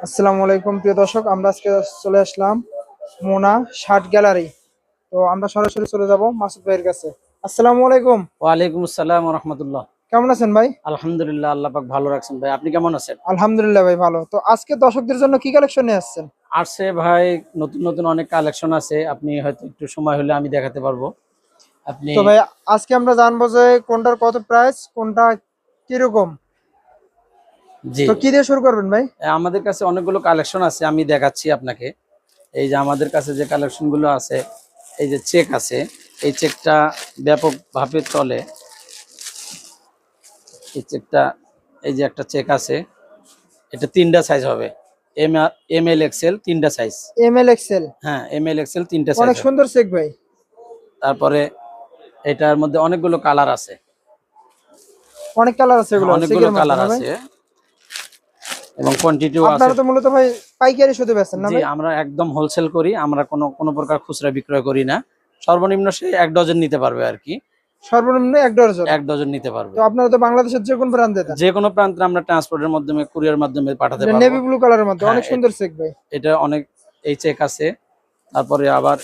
আসসালামু আলাইকুম প্রিয় দর্শক, আমরা আজকে চলে আসলাম মোনা শার্ট গ্যালারি। তো আমরা সরাসরি চলে যাব মাসুদ ভাইয়ের কাছে। আসসালামু আলাইকুম। ওয়ালাইকুম আসসালাম ওয়া রাহমাতুল্লাহ। কেমন আছেন ভাই? আলহামদুলিল্লাহ, আল্লাহ পাক ভালো রাখছেন ভাই। আপনি কেমন আছেন? আলহামদুলিল্লাহ ভাই, ভালো। তো আজকে দর্শকদের জন্য কি কালেকশন নিয়ে আসছেন? আসছে ভাই, নতুন নতুন অনেক কালেকশন আছে। আপনি হয়তো একটু সময় হলে আমি দেখাতে পারবো। আপনি তো ভাই আজকে আমরা জানবো যে কোনটার কত প্রাইস, কোনটা কিরকম। জি, তো কি দিয়ে শুরু করবেন ভাই? আমাদের কাছে অনেকগুলো কালেকশন আছে, আমি দেখাচ্ছি আপনাকে। এই যে আমাদের কাছে যে কালেকশন গুলো আছে, এই যে চেক আছে, এই চেকটা ব্যাপকভাবে চলে। এই চেকটা, এই যে একটা চেক আছে, এটা তিনটা সাইজ হবে। এম এল এক্সেল তিনটা সাইজ। M L XL. হ্যাঁ, এম এল এক্সেল তিনটা সাইজ অনেক হবে। সুন্দর চেক ভাই। তারপরে এটার মধ্যে অনেকগুলো কালার আছে। অনেক কালার আছে এগুলো অনেকগুলো চেকের মধ্যে কালার না ভাই? আছে এবং কোয়ান্টিটিও আছে। আপনারা তো মূলত ভাই পাইকারি শুধু বেচেন না জি, ভাই? আমরা একদম হোলসেল করি। আমরা কোনো প্রকার খুচরা বিক্রয় করি না। সর্বনিম্ন সে 1 ডজন নিতে পারবে আর কি। সর্বনিম্ন এক ডজন। 1 ডজন নিতে পারবে। তো আপনারা তো বাংলাদেশের যে কোন প্রান্তে দেন। যে কোনো প্রান্তে আমরা ট্রান্সপোর্টের মাধ্যমে, কুরিয়ার মাধ্যমে পাঠাতে এটা পারবো। নেভি ব্লু কালারের মধ্যে হ্যাঁ, অনেক সুন্দর চেক ভাই। এটা অনেক, এই চেক আছে। তারপরে আবার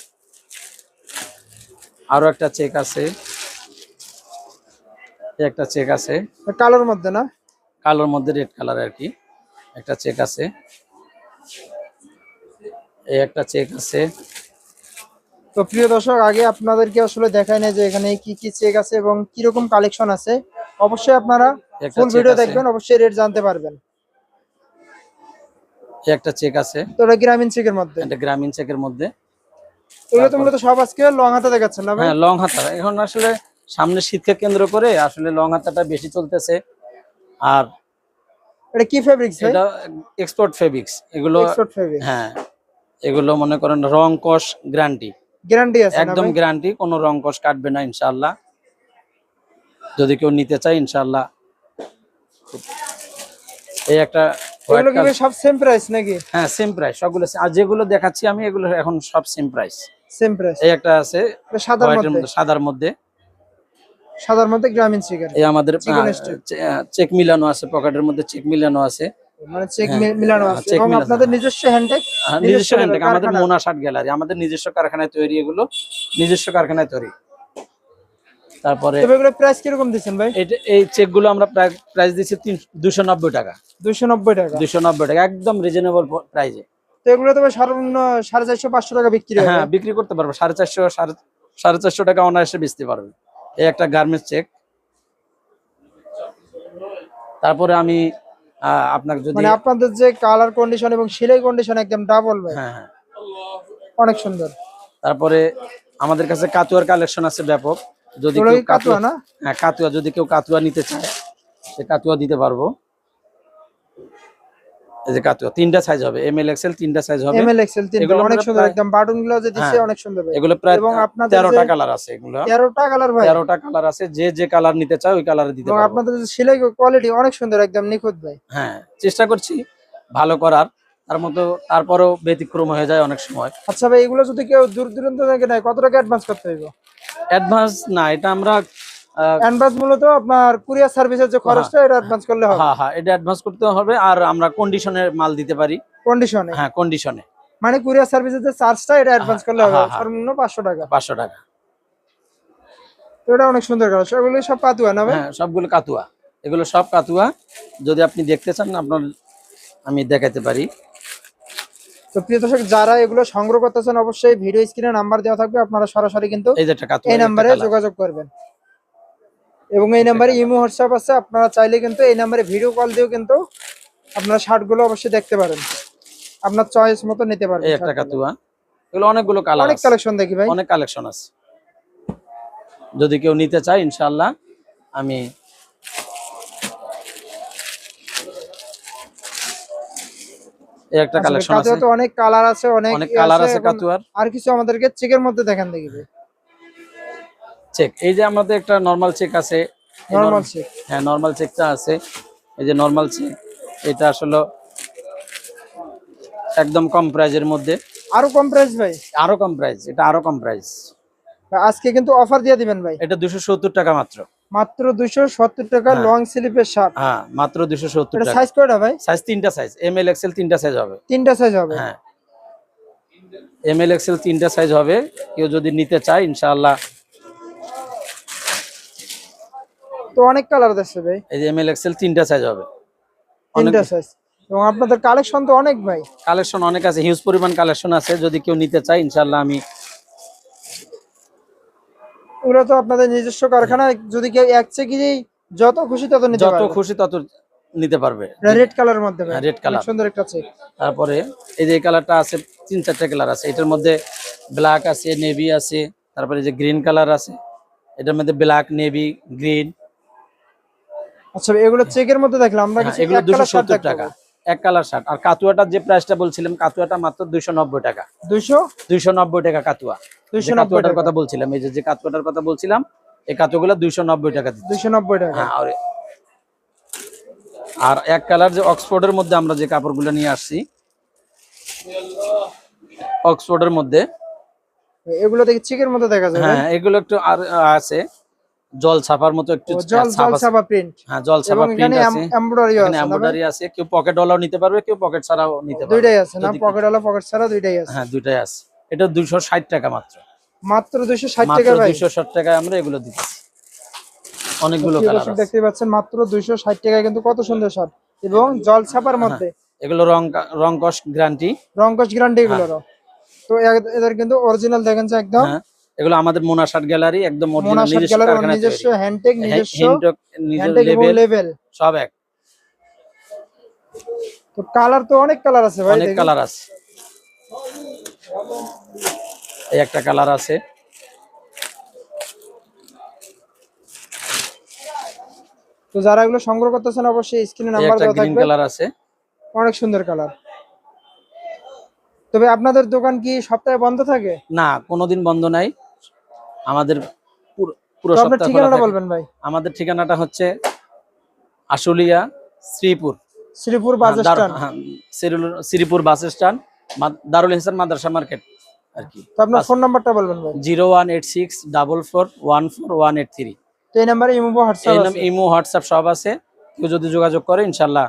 আরো একটা চেক আছে। এই একটা চেক আছে কালোর মধ্যে না? কালোর মধ্যে, রেড কালার আর কি। একটা চেক আছে। এই একটা চেক আছে। তো প্রিয় দর্শক, আগে আপনাদেরকে আসলে দেখাই নাই যে এখানে কি কি চেক আছে এবং কি রকম কালেকশন আছে। অবশ্যই আপনারা একটা ফুল চেক ভিডিও আছে। দেখবেন, অবশ্যই রেট জানতে পারবেন। এই একটা চেক আছে। তো এটা গ্রামীণ চেকের মধ্যে। এটা গ্রামীণ চেকের মধ্যে। এগুলো তো তারপর মূলত সব আজকে লং হাতে দেখাচ্ছেন না ভাই? হ্যাঁ, লং হাতা। এখন আসলে সামনে শীতকে কেন্দ্র করে আসলে লং হাতাটা বেশি চলতেছে। আর এটা কি ফেব্রিক্স ভাই? এটা এক্সপোর্ট ফেব্রিক্স এগুলো। Export fabrics. হ্যাঁ, এগুলো মনে করেন রং কস গ্যারান্টি। গ্যারান্টি আছে না একদম ভাই? গ্যারান্টি, কোনো রং কস কাটবে না ইনশাআল্লাহ। যদি কেউ নিতে চায় ইনশাআল্লাহ। এই একটা হোয়াইট এগুলো কি ভাই কালার। সব সেম প্রাইস নাকি? হ্যাঁ, সেম প্রাইস সবগুলো। আর যেগুলো দেখাচ্ছি আমি, এগুলো এখন সব সেম প্রাইস। Same price. এই একটা আছে এটা সাদার হোয়াইটের মধ্যে। মধ্যে, সাদার মধ্যে। সাদার মধ্যে গ্রামীণ চেকের। এই আমাদের চিকন স্টেপ। চেক মিলানো আছে, পকেটের মধ্যে চেক মিলানো আছে। মানে চেক হ্যাঁ, মিলানো আছে চেক এবং মিলানো। আপনাদের নিজস্ব হ্যান্ডটেক। নিজস্ব হ্যান্ডটেক, আমাদের কারখানা। মোনা শার্ট গ্যালারি, আমাদের নিজস্ব কারখানায় তৈরি। এগুলো নিজস্ব কারখানায় তৈরি। তারপরে তবে এগুলো প্রাইস কিরকম দিচ্ছেন ভাই? এই চেক গুলো আমরা প্রাইস দিচ্ছি 290 টাকা। 290 টাকা। 290 টাকা, একদম রিজনেবল প্রাইসে। তো এগুলো তো ভাই সর্বনিম্ন 450-500 টাকা বিক্রি হবে। হ্যাঁ, বিক্রি করতে পারবো 450, 450 টাকা অনায়াসে বেচতে পারবে। এই একটা গার্মেন্টস চেক। তারপরে আমি আপনাকে যদি, মানে আপনাদের যে কালার কন্ডিশন এবং সেলাই কন্ডিশন একদম ডাবল ভাই। হ্যাঁ হ্যাঁ, অনেক সুন্দর। তারপরে আমাদের কাছে কাতুয়ার কালেকশন আছে ব্যাপক। যদি এগুলো কেউ কি কাতুয়া না? হ্যাঁ, কাতুয়া, যদি কেউ কাতুয়া নিতে চায় সে কাতুয়া দিতে পারবো। এই যে কাতুয়া তিনটা সাইজ হবে, এম এল এক্সেল তিনটা সাইজ হবে। এম এল এক্সেল তিনটা এগুলো অনেক আমরা সুন্দর, প্রায়, একদম বাটন গুলো যে দিছে হ্যাঁ, অনেক সুন্দর ভাই। এগুলো প্রায় এবং আপনাদের 13টা যে কালার আছে। এগুলো 13টা কালার ভাই। 13টা কালার আছে। যে যে কালার নিতে চায় ওই কালারে দিতে এবং পারবো। আপনাদের যে সেলাই কোয়ালিটি অনেক সুন্দর, একদম নিখুঁত ভাই। হ্যাঁ, চেষ্টা করছি ভালো করার। তার মতো তারপরেও ব্যতিক্রম হয়ে যায় অনেক সময়। আচ্ছা ভাই, এগুলো যদি কেউ দূর দূরান্ত থেকে নেয় কত টাকা অ্যাডভান্স করতে হবে? অ্যাডভান্স না, এটা আমরা অ্যাডভান্স মূলত আপনার কুরিয়ার সার্ভিসের যে হ্যাঁ খরচটা এটা অ্যাডভান্স করলে হবে। হ্যাঁ হ্যাঁ, এটা অ্যাডভান্স করতে হবে। আর আমরা কন্ডিশনের মাল দিতে পারি। কন্ডিশনে। হ্যাঁ, কন্ডিশনে। মানে কুরিয়ার সার্ভিসের যে চার্জটা এটা হ্যাঁ অ্যাডভান্স করলে হবে হ্যাঁ হ্যাঁ, সর্বনিম্ন 500 টাকা। 500 টাকা। তো এটা অনেক সুন্দর কালার, এগুলো সব পাতুয়া না ভাই? হ্যাঁ, সবগুলো কাতুয়া। এগুলো সব কাতুয়া। যদি আপনি দেখতে চান আপনার, আমি দেখাতে পারি। তো প্রিয় দর্শক, যারা এগুলো সংগ্রহ করতেছেন অবশ্যই ভিডিও স্ক্রিনে নাম্বার দেওয়া থাকবে, আপনারা সরাসরি কিন্তু এই যে একটা কাতুয়া, এই এই একটা নাম্বারে কালার। যোগাযোগ করবেন। এবং এই নাম্বারে ইমো হোয়াটসঅ্যাপ আছে, আপনারা চাইলে কিন্তু এই নাম্বারে ভিডিও কল দিয়েও কিন্তু আপনারা শার্টগুলো অবশ্যই দেখতে পারেন, আপনার চয়েস মতো নিতে পারবেন এই একটা শার্টগুলো। কাতুয়া। এগুলো অনেকগুলো কালার অনেক আছে, কালেকশন দেখি ভাই। অনেক কালেকশন আছে। যদি কেউ নিতে চায় ইনশাআল্লাহ আমি, এই একটা আচ্ছা ভাই, কালেকশন আছে। কাতুয়া তো অনেক কালার আছে, অনেক অনেক কালার আছে এবং কাতুয়ার। আর কিছু আমাদেরকে চেকের মধ্যে দেখান দেখি ভাই। চেক, এই যে আমাদের একটা নরমাল চেক আছে। Normal check. হ্যাঁ, নরমাল চেকটা আছে। এই যে নরমাল চেক, এটা আসলে একদম কম প্রাইজের মধ্যে। আরো কম প্রাইস ভাই? আরো কম প্রাইস, এটা আরো কম প্রাইস। আজকে কিন্তু অফার দিয়ে দিবেন ভাই? এটা 270 টাকা মাত্র। মাত্র 270 টাকা হ্যাঁ। লং স্লিপের শার্ট। হ্যাঁ মাত্র 270 এটা টাকা। সাইজ কয়টা ভাই? সাইজ তিনটা সাইজ, এম এল এক্সেল তিনটা সাইজ হবে। তিনটা সাইজ হবে। হ্যাঁ এম এল এক্সেল তিনটা সাইজ হবে, কেউ যদি নিতে চায় ইনশাআল্লাহ। তো অনেক কালার আছে ভাই, এই যে এম এল এক্সেল তিনটা সাইজ হবে। তিনটা সাইজ। এবং আপনাদের কালেকশন তো অনেক ভাই। কালেকশন অনেক আছে, হিউজ পরিমাণ কালেকশন আছে, যদি কেউ নিতে চায় ইনশাআল্লাহ আমি। ওগুলো তো আপনাদের নিজস্ব কারখানা, যদি কেউ এক চেকি যত খুশি তত নিতে যত পারবে। খুশি তত নিতে পারবে। রেড কালারের মধ্যে ভাই, রেড কালার অনেক সুন্দর একটা চেক। তারপরে এই যে কালারটা আছে, 3-4টা কালার আছে। এটার মধ্যে ব্ল্যাক আছে, নেভি আছে, তারপরে যে গ্রিন কালার আছে, এটার মধ্যে ব্ল্যাক, নেভি, গ্রিন। আচ্ছা এগুলো চেকের মধ্যে দেখলাম আমরা, কিছু এগুলো এক কালার শার্ট 270 টাকা এক কালার শার্ট। আর কাতুয়াটার যে প্রাইসটা বলছিলাম, কাতুয়াটা মাত্র 290 টাকা। 290 টাকা কাতুয়া। 290 কাতুয়াটার টাকা। কথা বলছিলাম, এই যে কাতুয়াটার কথা বলছিলাম, এই কাতুয়াগুলো 290 টাকা দিচ্ছি। 290 টাকা। হ্যাঁ আর এক কালার যে অক্সফোর্ডের মধ্যে আমরা যে কাপড়গুলো নিয়ে আসছি, অক্সফোর্ডের মধ্যে, এগুলো দেখি চেকের মধ্যে দেখা যায়। হ্যাঁ এগুলো একটু আর আছে জল ছাপার মতো, একটু জল ছাপা প্রিন্ট। হ্যাঁ জল ছাপা প্রিন্ট আছে, এমব্রয়ডারি আছে, এমব্রয়ডারি আছে। কেউ পকেট ওয়ালাও নিতে পারবে, কেউ পকেট ছাড়াও নিতে পারবে। দুইটাই আছে না? পকেট ওয়ালা পকেট ছাড়া দুইটাই আছে। হ্যাঁ দুইটাই আছে। এটা 260 টাকা মাত্র। মাত্র 260 টাকা ভাই। 260 টাকায় আমরা এগুলো দিচ্ছি। অনেকগুলো কালার আছে, দেখতে পাচ্ছেন মাত্র 260 টাকায় কিন্তু কত সুন্দর শার্ট, এবং জল ছাপার মধ্যে। এগুলো রং কস গ্যারান্টি, রংকশ গ্যারান্টি এগুলোর। তো এদের কিন্তু অরিজিনাল দেখেন যে একদম। এগুলো আমাদের মোনা শার্ট গ্যালারি, একদম মোনা শার্ট গ্যালারি, নিজস্ব হ্যান্ডটেক, নিজস্ব লেভেল সব এক। তো কালার তো অনেক কালার আছে ভাই, অনেক কালার আছে। এই একটা কালার আছে, তো যারা এগুলো সংগ্রহ করতেছেন অবশ্যই স্ক্রিনে এই নাম্বার একটা দেওয়া গ্রিন থাকবে। কালার আছে। অনেক সুন্দর কালার। তবে আপনাদের দোকান কি সপ্তাহে বন্ধ থাকে? না, কোনোদিন বন্ধ নাই আমাদের, পুরো তো আপনার সপ্তাহ খোলা ঠিকানাটা থাকে। বলবেন ভাই। আমাদের ঠিকানাটা হচ্ছে Ashulia Sreepur bus stand. Sreepur bus stand, Darul Ihsan মাদ্রাসা মার্কেট আর কি। তো আপনার ফোন নাম্বারটা বলবেন ভাই। 01864414183। তো এই নাম্বারে ইমো হোয়াটসঅ্যাপ আছে? ইমো হোয়াটসঅ্যাপ সব আছে। কেউ যদি যোগাযোগ করে ইনশাল্লাহ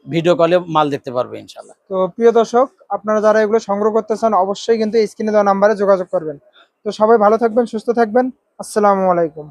ভিডিও কলে মাল দেখতে পারবে ইনশাল্লাহ। তো প্রিয় দর্শক, আপনারা যারা এগুলো সংগ্রহ করতে চান অবশ্যই কিন্তু স্ক্রিনে দেওয়া নাম্বারে যোগাযোগ করবেন। তো সবাই ভালো থাকবেন, সুস্থ থাকবেন। আসসালামু আলাইকুম।